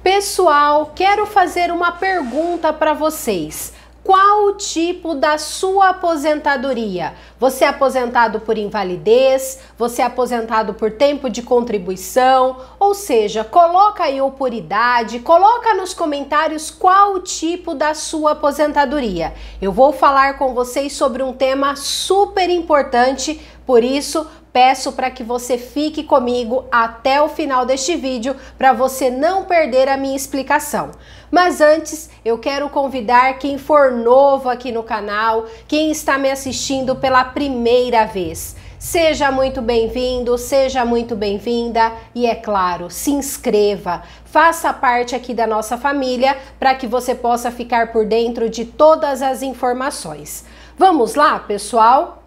Pessoal, quero fazer uma pergunta para vocês. Qual o tipo da sua aposentadoria? Você é aposentado por invalidez? Você é aposentado por tempo de contribuição? Ou seja, coloca aí ou por idade, coloca nos comentários qual o tipo da sua aposentadoria. Eu vou falar com vocês sobre um tema super importante, por isso peço para que você fique comigo até o final deste vídeo para você não perder a minha explicação. Mas antes, eu quero convidar quem for novo aqui no canal, quem está me assistindo pela primeira vez. Seja muito bem-vindo, seja muito bem-vinda e, é claro, se inscreva, faça parte aqui da nossa família para que você possa ficar por dentro de todas as informações. Vamos lá, pessoal?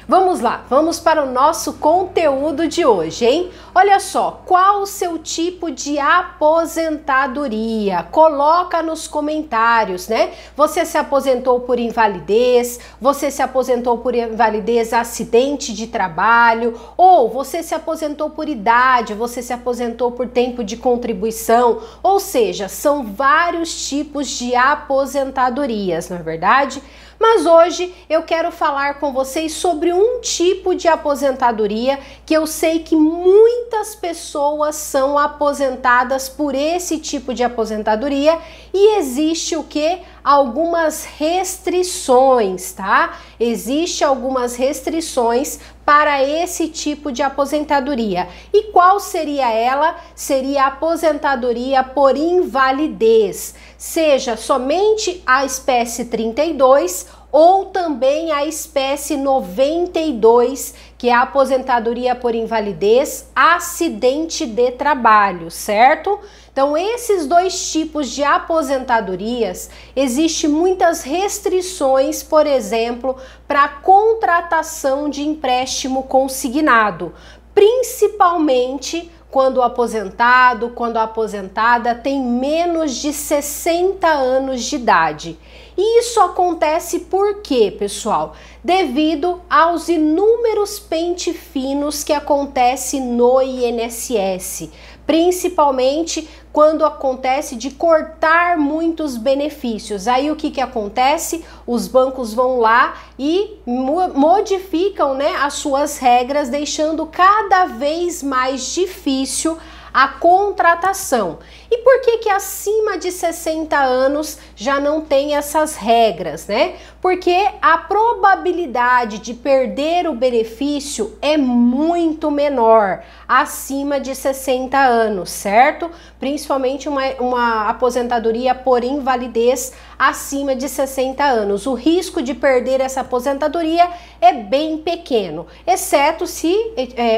Vamos lá, vamos para o nosso conteúdo de hoje, hein? Olha só, qual o seu tipo de aposentadoria? Coloca nos comentários, né? Você se aposentou por invalidez, você se aposentou por invalidez, acidente de trabalho, ou você se aposentou por idade, você se aposentou por tempo de contribuição, ou seja, são vários tipos de aposentadorias, não é verdade? Mas hoje eu quero falar com vocês sobre um tipo de aposentadoria que eu sei que muitas pessoas são aposentadas por esse tipo de aposentadoria e existe o que? Algumas restrições, tá? Existe algumas restrições para esse tipo de aposentadoria. E qual seria ela? Seria a aposentadoria por invalidez, seja somente a espécie 32 ou também a espécie 92, que é a aposentadoria por invalidez, acidente de trabalho, certo? Então, esses dois tipos de aposentadorias, existem muitas restrições, por exemplo, para a contratação de empréstimo consignado, principalmente quando o aposentado, quando a aposentada tem menos de 60 anos de idade. E isso acontece por quê, pessoal? Devido aos inúmeros pente finos que acontecem no INSS, principalmente quando acontece de cortar muitos benefícios. Aí o que acontece? Os bancos vão lá e modificam, né, as suas regras, deixando cada vez mais difícil a contratação. E por que acima de 60 anos já não tem essas regras, né? Porque a probabilidade de perder o benefício é muito menor acima de 60 anos, certo? Principalmente uma aposentadoria por invalidez acima de 60 anos. O risco de perder essa aposentadoria é bem pequeno, exceto se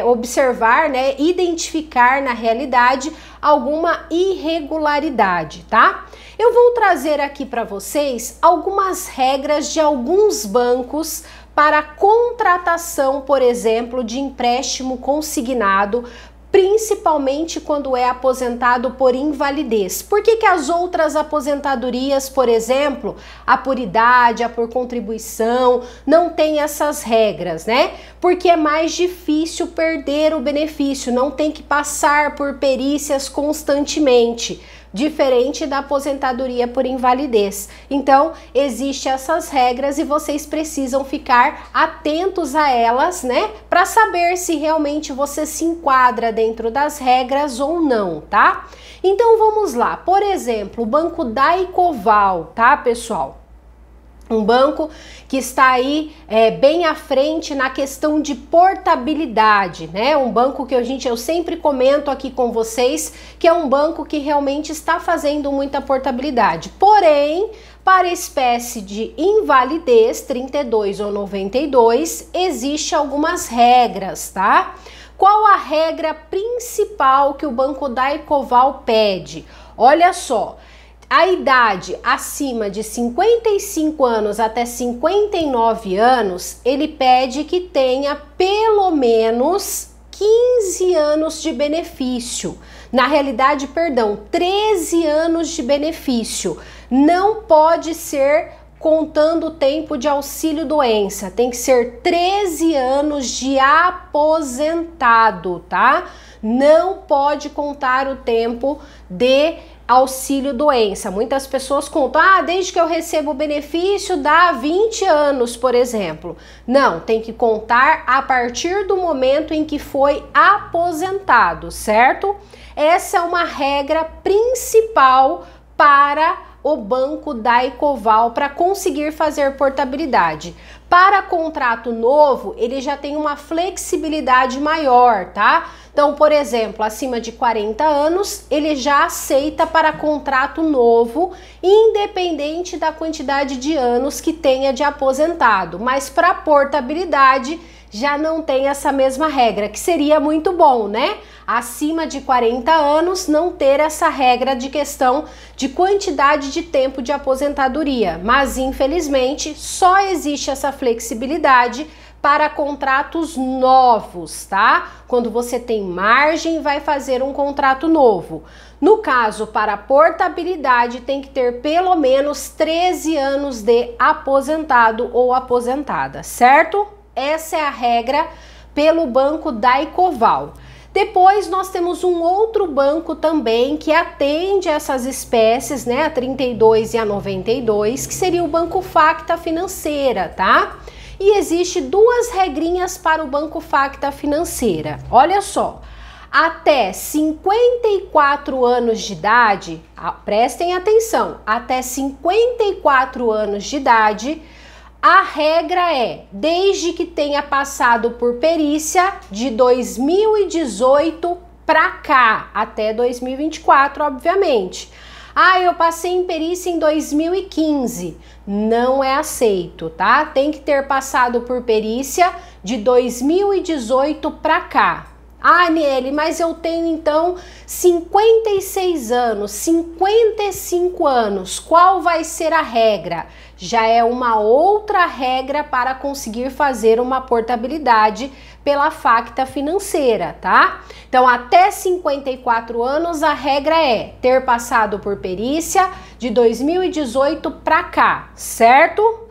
observar, né, identificar na realidade alguma irregularidade, tá? Eu vou trazer aqui para vocês algumas regras de alguns bancos para a contratação, por exemplo, de empréstimo consignado, principalmente quando é aposentado por invalidez. Por que as outras aposentadorias, por exemplo, a por idade, a por contribuição, não tem essas regras, né? Porque é mais difícil perder o benefício, não tem que passar por perícias constantemente, diferente da aposentadoria por invalidez. Então, existem essas regras e vocês precisam ficar atentos a elas, né? Para saber se realmente você se enquadra dentro das regras ou não, tá? Então, vamos lá. Por exemplo, o Banco Daicoval, tá, pessoal? Um banco que está aí bem à frente na questão de portabilidade, né? Um banco que eu sempre comento aqui com vocês que é um banco que realmente está fazendo muita portabilidade. Porém, para a espécie de invalidez 32 ou 92, existe algumas regras, tá? Qual a regra principal que o Banco Daicoval pede? Olha só. A idade acima de 55 anos até 59 anos, ele pede que tenha pelo menos 15 anos de benefício. Na realidade, perdão, 13 anos de benefício. Não pode ser contando o tempo de auxílio doença, tem que ser 13 anos de aposentado, tá? não pode contar o tempo de auxílio doença. Muitas pessoas contam, desde que eu recebo o benefício dá 20 anos, por exemplo. Não, tem que contar a partir do momento em que foi aposentado, certo? Essa é uma regra principal para o banco da Ecoval para conseguir fazer portabilidade. Para contrato novo, ele já tem uma flexibilidade maior, tá? Então, por exemplo, acima de 40 anos, ele já aceita para contrato novo, independente da quantidade de anos que tenha de aposentado. Mas para portabilidade, já não tem essa mesma regra, que seria muito bom, né? Acima de 40 anos, não ter essa regra de questão de quantidade de tempo de aposentadoria. Mas, infelizmente, só existe essa flexibilidade para contratos novos, tá? Quando você tem margem, vai fazer um contrato novo. No caso, para portabilidade, tem que ter pelo menos 13 anos de aposentado ou aposentada, certo? Essa é a regra pelo banco da Ecoval. Depois nós temos um outro banco também que atende essas espécies, né, a 32 e a 92, que seria o Banco Facta Financeira, tá? E existe duas regrinhas para o Banco Facta Financeira. Olha só, até 54 anos de idade, prestem atenção, até 54 anos de idade, a regra é, desde que tenha passado por perícia de 2018 para cá, até 2024, obviamente. Eu passei em perícia em 2015. Não é aceito, tá? Tem que ter passado por perícia de 2018 para cá. Aniele, mas eu tenho então 56 anos, 55 anos, qual vai ser a regra? Já é uma outra regra para conseguir fazer uma portabilidade pela Facta Financeira, tá? Então, até 54 anos, a regra é ter passado por perícia de 2018 para cá, certo?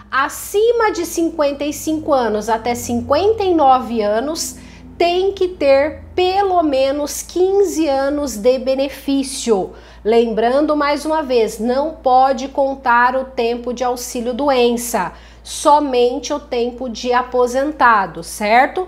Acima de 55 anos até 59 anos, tem que ter pelo menos 15 anos de benefício. Lembrando mais uma vez, não pode contar o tempo de auxílio doença, somente o tempo de aposentado, certo?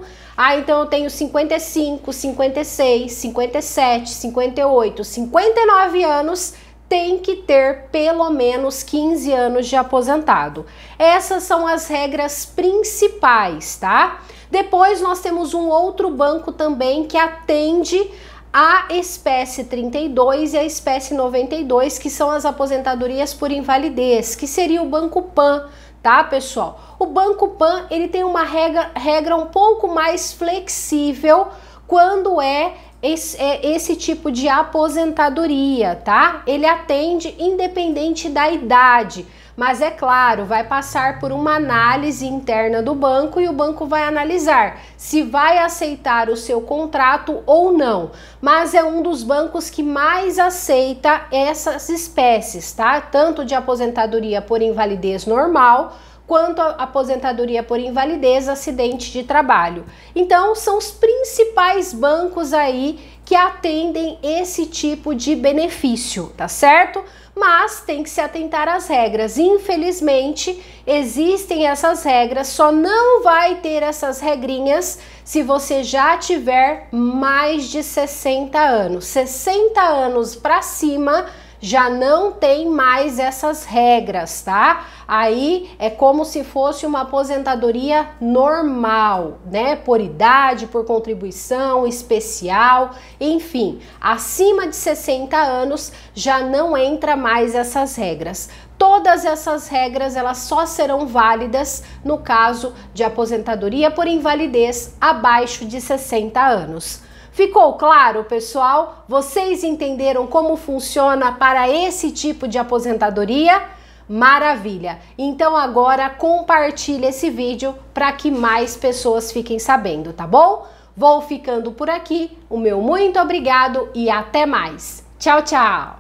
Então eu tenho 55, 56, 57, 58, 59 anos, tem que ter pelo menos 15 anos de aposentado. Essas são as regras principais, tá? Depois nós temos um outro banco também que atende a espécie 32 e a espécie 92, que são as aposentadorias por invalidez, que seria o Banco Pan, tá, pessoal? O Banco Pan, ele tem uma regra um pouco mais flexível quando é esse tipo de aposentadoria, tá? Ele atende independente da idade, mas é claro, vai passar por uma análise interna do banco e o banco vai analisar se vai aceitar o seu contrato ou não. Mas é um dos bancos que mais aceita essas espécies, tá? Tanto de aposentadoria por invalidez normal, quanto a aposentadoria por invalidez, acidente de trabalho. Então, são os principais bancos aí que atendem esse tipo de benefício, tá certo? Mas tem que se atentar às regras. Infelizmente, existem essas regras, só não vai ter essas regrinhas se você já tiver mais de 60 anos. 60 anos para cima, já não tem mais essas regras, tá? Aí é como se fosse uma aposentadoria normal, né? Por idade, por contribuição especial, enfim, acima de 60 anos já não entra mais essas regras. Todas essas regras, elas só serão válidas no caso de aposentadoria por invalidez abaixo de 60 anos. Ficou claro, pessoal? Vocês entenderam como funciona para esse tipo de aposentadoria? Maravilha! Então agora compartilhe esse vídeo para que mais pessoas fiquem sabendo, tá bom? Vou ficando por aqui, o meu muito obrigado e até mais! Tchau, tchau!